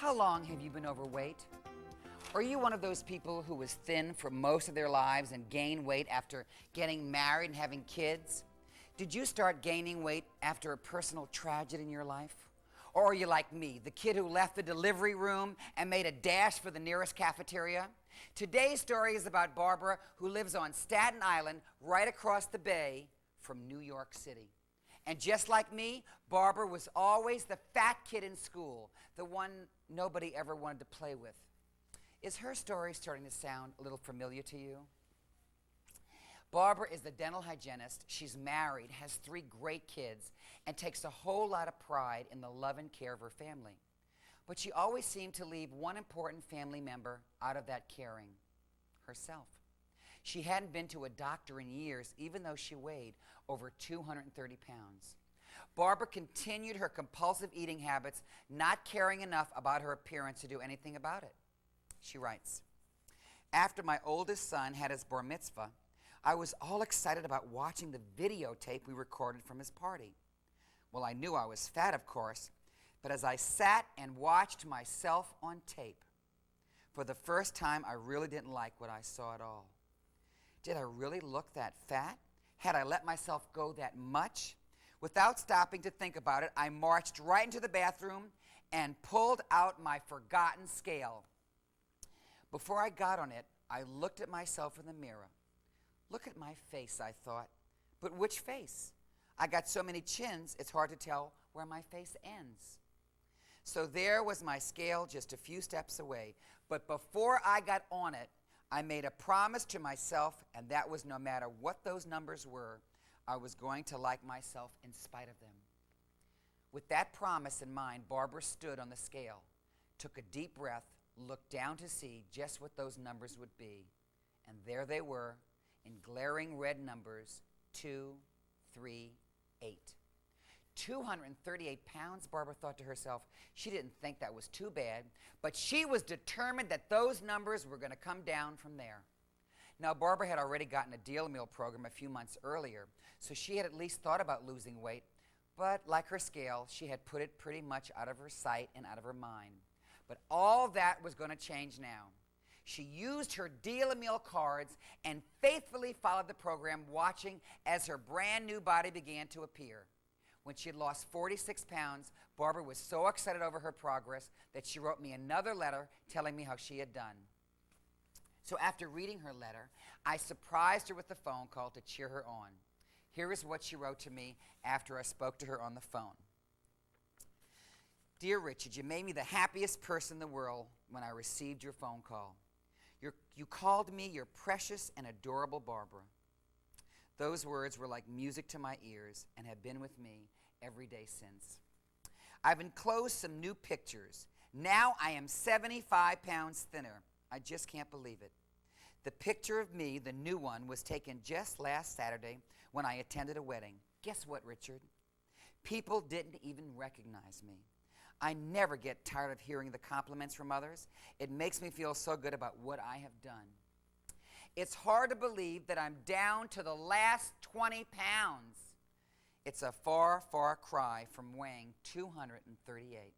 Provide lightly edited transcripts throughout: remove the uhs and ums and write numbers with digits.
How long have you been overweight? Are you one of those people who was thin for most of their lives and gained weight after getting married and having kids? Did you start gaining weight after a personal tragedy in your life? Or are you like me, the kid who left the delivery room and made a dash for the nearest cafeteria? Today's story is about Barbara, who lives on Staten Island, right across the bay from New York City. And just like me, Barbara was always the fat kid in school, the one nobody ever wanted to play with. Is her story starting to sound a little familiar to you? Barbara is the dental hygienist. She's married, has 3 great kids, and takes a whole lot of pride in the love and care of her family. But she always seemed to leave one important family member out of that caring: herself. She hadn't been to a doctor in years, even though she weighed over 230 pounds. Barbara continued her compulsive eating habits, not caring enough about her appearance to do anything about it. She writes, "After my oldest son had his bar mitzvah, I was all excited about watching the videotape we recorded from his party. Well, I knew I was fat, of course, but as I sat and watched myself on tape, for the first time, I really didn't like what I saw at all. Did I really look that fat? Had I let myself go that much? Without stopping to think about it, I marched right into the bathroom and pulled out my forgotten scale. Before I got on it, I looked at myself in the mirror. Look at my face, I thought. But which face? I got so many chins, it's hard to tell where my face ends. So there was my scale just a few steps away. But before I got on it, I made a promise to myself, and that was no matter what those numbers were, I was going to like myself in spite of them." With that promise in mind, Barbara stood on the scale, took a deep breath, looked down to see just what those numbers would be. And there they were, in glaring red numbers: 2, 3, 8. 238 pounds, Barbara thought to herself. She didn't think that was too bad, but she was determined that those numbers were going to come down from there. Now, Barbara had already gotten a deal meal program a few months earlier, so she had at least thought about losing weight, but like her scale, she had put it pretty much out of her sight and out of her mind. But all that was going to change now. She used her deal meal cards and faithfully followed the program, watching as her brand new body began to appear. When she had lost 46 pounds, Barbara was so excited over her progress that she wrote me another letter telling me how she had done. So after reading her letter, I surprised her with a phone call to cheer her on. Here is what she wrote to me after I spoke to her on the phone. "Dear Richard, you made me the happiest person in the world when I received your phone call. You called me your precious and adorable Barbara. Those words were like music to my ears and have been with me every day since. I've enclosed some new pictures. Now I am 75 pounds thinner. I just can't believe it. The picture of me, the new one, was taken just last Saturday when I attended a wedding. Guess what, Richard? People didn't even recognize me. I never get tired of hearing the compliments from others. It makes me feel so good about what I have done. It's hard to believe that I'm down to the last 20 pounds. It's a far, far cry from weighing 238.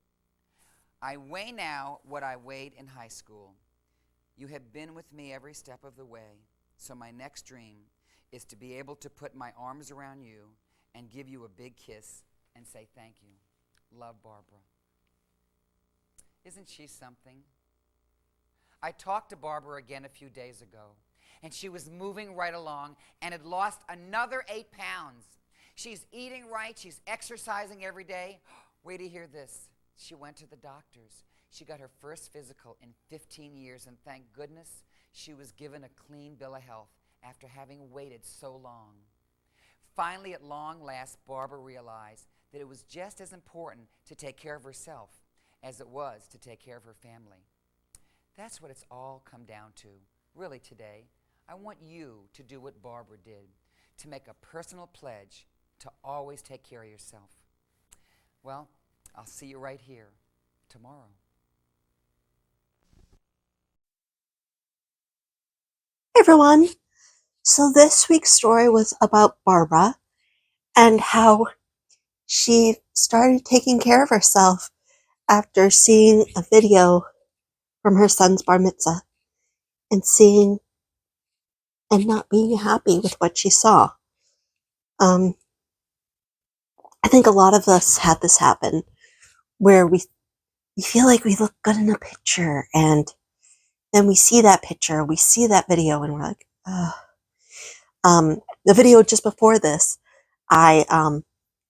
I weigh now what I weighed in high school. You have been with me every step of the way, so my next dream is to be able to put my arms around you and give you a big kiss and say thank you. Love, Barbara." Isn't she something? I talked to Barbara again a few days ago, and she was moving right along and had lost another 8 pounds. She's eating right. She's exercising every day. Wait to hear this. She went to the doctors. She got her first physical in 15 years, and thank goodness she was given a clean bill of health after having waited so long. Finally, at long last, Barbara realized that it was just as important to take care of herself as it was to take care of her family. That's what it's all come down to, really, today. I want you to do what Barbara did, to make a personal pledge to always take care of yourself. Well, I'll see you right here tomorrow. Hey everyone. So this week's story was about Barbara and how she started taking care of herself after seeing a video from her son's bar mitzvah and seeing and not being happy with what she saw. I think a lot of us had this happen where we feel like we look good in a picture, and then we see that picture, we see that video, and we're like, oh. The video just before this, I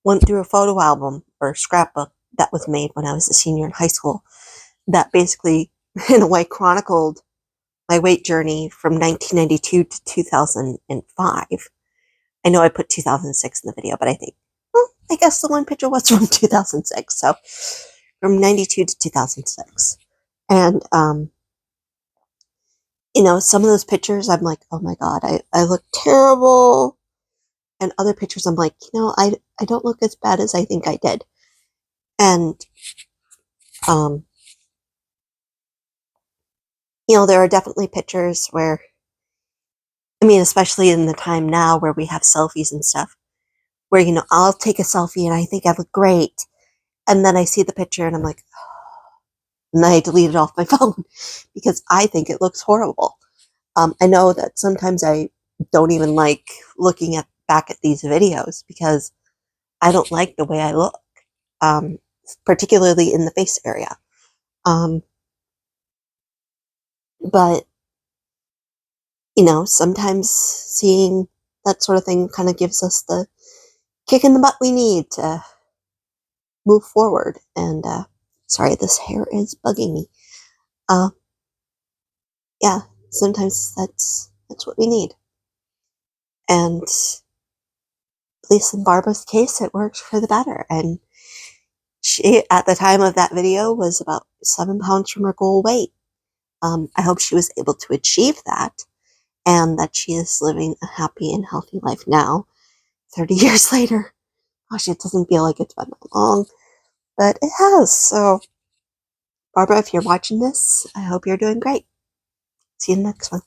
went through a photo album or scrapbook that was made when I was a senior in high school that basically, in a way, chronicled my weight journey from 1992 to 2005. I know I put 2006 in the video, but I guess the one picture was from 2006. So from 92 to 2006. And, some of those pictures, I'm like, oh my God, I look terrible. And other pictures, I'm like, I don't look as bad as I think I did. And, there are definitely pictures where, especially in the time now where we have selfies and stuff, where, I'll take a selfie and I think I look great. And then I see the picture and I'm like, and then I delete it off my phone because I think it looks horrible. I know that sometimes I don't even like looking back at these videos because I don't like the way I look, particularly in the face area. But, sometimes seeing that sort of thing kind of gives us the kick in the butt we need to move forward. And, sorry, this hair is bugging me. Yeah, sometimes that's what we need. And at least in Barbara's case, it worked for the better. And she, at the time of that video, was about 7 pounds from her goal weight. I hope she was able to achieve that and that she is living a happy and healthy life now, 30 years later. Gosh, it doesn't feel like it's been that long, but it has. So, Barbara, if you're watching this, I hope you're doing great. See you in the next one.